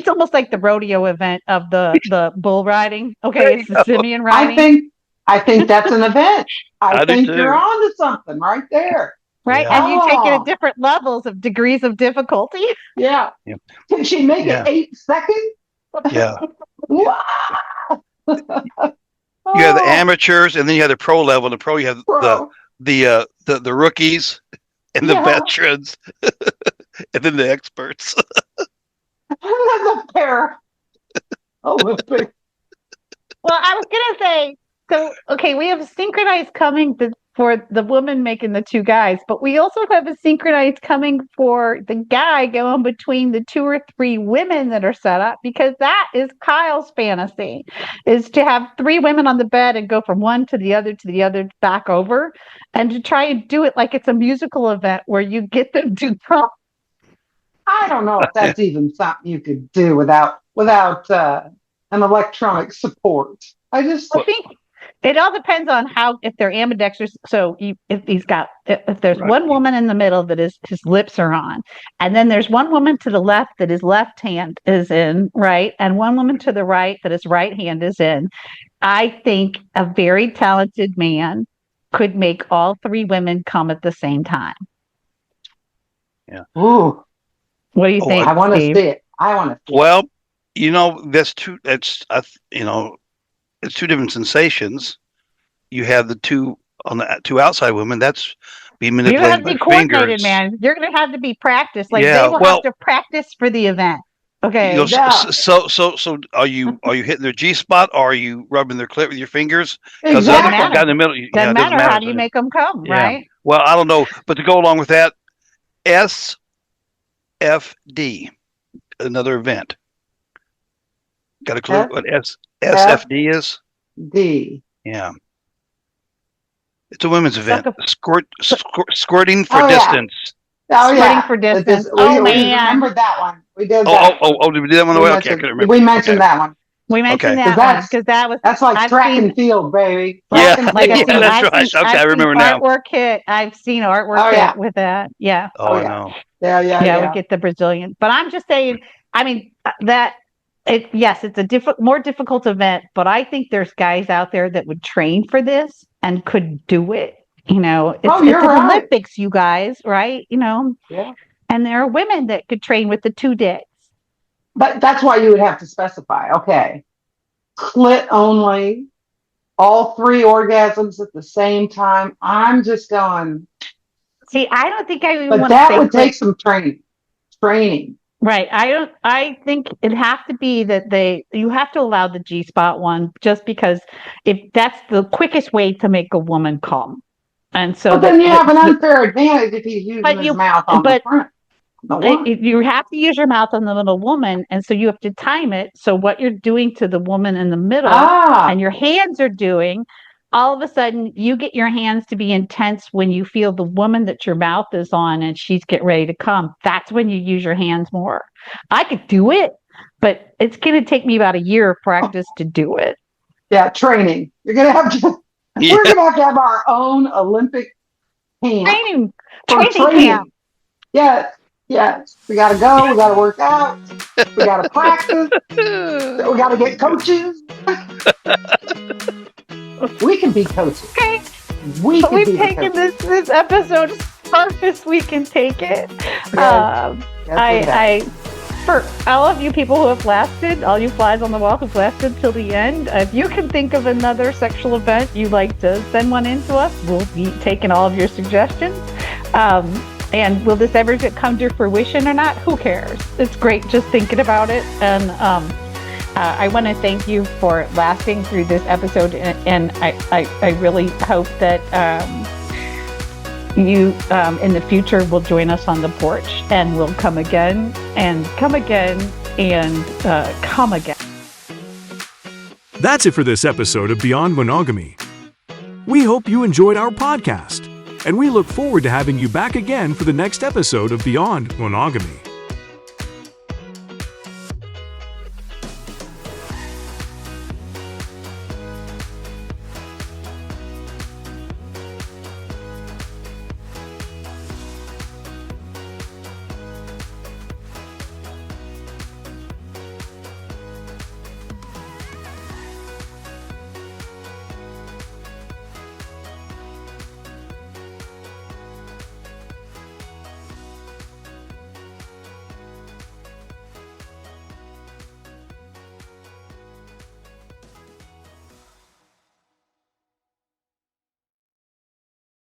Speaker 3: almost like the rodeo event of the bull riding.
Speaker 5: There
Speaker 3: Okay,
Speaker 5: you
Speaker 3: it's the
Speaker 5: go.
Speaker 3: simian
Speaker 4: I
Speaker 3: riding,
Speaker 4: think I think that's an event. I
Speaker 5: I do
Speaker 4: think you're
Speaker 5: too.
Speaker 4: on to something right there.
Speaker 3: right?
Speaker 5: Yeah.
Speaker 3: And you take it at
Speaker 4: Oh,
Speaker 3: different levels of degrees of difficulty.
Speaker 4: yeah.
Speaker 5: Yeah.
Speaker 4: Can she make it
Speaker 5: Yeah.
Speaker 4: 8 seconds?
Speaker 5: Yeah.
Speaker 4: Wow.
Speaker 5: You have the
Speaker 4: Oh,
Speaker 5: amateurs, and then you have the pro level. The pro, you have
Speaker 4: bro.
Speaker 5: the rookies and the
Speaker 4: Yeah.
Speaker 5: veterans, and then the experts.
Speaker 4: That's a pair. Olympic.
Speaker 3: Well, I was gonna say, so okay, we have synchronized coming. for the woman making the two guys, but we also have a synchronized coming for the guy going between the 2 or 3 women that are set up, because that is Kyle's fantasy, is to have 3 women on the bed and go from one to the other back over, and to try and do it like it's a musical event where you get them to come.
Speaker 4: I don't know if that's even something you could do without an electronic support. I
Speaker 3: think it all depends on if they're ambidextrous. So if there's one woman in the middle that his lips are on, and then there's one woman to the left that his left hand is in, right, and one woman to the right that his right hand is in, I think a very talented man could make all 3 women come at the same time.
Speaker 5: Yeah.
Speaker 4: Ooh.
Speaker 3: What do you think?
Speaker 4: I want to
Speaker 3: Steve?
Speaker 4: see it. I want to see
Speaker 5: Well, it's 2 different sensations. You have the 2 on the 2 outside women. That's being manipulated.
Speaker 3: You have to be coordinated,
Speaker 5: fingers.
Speaker 3: man. You're going to have to be practiced. Like,
Speaker 5: Yeah,
Speaker 3: they will have to practice for the event. Okay.
Speaker 5: So are you hitting their G spot, or are you rubbing their clit with your fingers?
Speaker 3: Because the other
Speaker 5: guy in the middle,
Speaker 3: doesn't matter. How do you make them come, right?
Speaker 5: Well, I don't know, but to go along with that, SFD, another event. Got a clue what SFD is?
Speaker 4: D.
Speaker 5: Yeah. It's a women's event. Squirting for distance.
Speaker 4: Oh,
Speaker 3: Squirting for distance.
Speaker 4: We remembered that one. We did that.
Speaker 5: Did we do that one? Okay, I couldn't remember.
Speaker 4: We mentioned that one.
Speaker 3: We mentioned that one because
Speaker 4: that's like track and field, baby.
Speaker 5: That's right. Okay, I remember now.
Speaker 3: Artwork hit. I've seen artwork hit with that. Yeah.
Speaker 5: I know.
Speaker 3: Yeah. We get the Brazilian, but I'm just saying. I mean it's a more difficult event, but I think there's guys out there that would train for this and could do it. It's right. Olympics, you guys, right?
Speaker 4: Yeah.
Speaker 3: And there are women that could train with the 2 dicks.
Speaker 4: But that's why you would have to specify. Okay, clit only, all 3 orgasms at the same time. I'm just going.
Speaker 3: See, I don't think I even
Speaker 4: want to. But that would take some training.
Speaker 3: Right. I think it'd have to be that you have to allow the G-spot one, just because if that's the quickest way to make a woman come. And so
Speaker 4: then you have an unfair advantage if he's using his mouth on the front.
Speaker 3: You have to use your mouth on the little woman, and so you have to time it. So what you're doing to the woman in the middle and your hands are doing, all of a sudden you get your hands to be intense when you feel the woman that your mouth is on and she's getting ready to come. That's when you use your hands more. I could do it, but it's going to take me about a year of practice to do it.
Speaker 4: Yeah, training. You're going to have to. Yeah. We're going to have our own Olympic camp. Training camp. Yes. We got to go. We got to work out. We got to practice. We got to get coaches. We can be coaches.
Speaker 3: Okay. We've taken this episode as far as we can take it. For all of you people who have lasted, all you flies on the wall who've lasted till the end, if you can think of another sexual event you'd like to send one in to us, we'll be taking all of your suggestions. And will this ever come to fruition or not? Who cares? It's great just thinking about it. And I want to thank you for lasting through this episode. And I really hope that you in the future will join us on the porch, and we'll come again and come again and come again.
Speaker 8: That's it for this episode of Beyond Monogamy. We hope you enjoyed our podcast, and we look forward to having you back again for the next episode of Beyond Monogamy.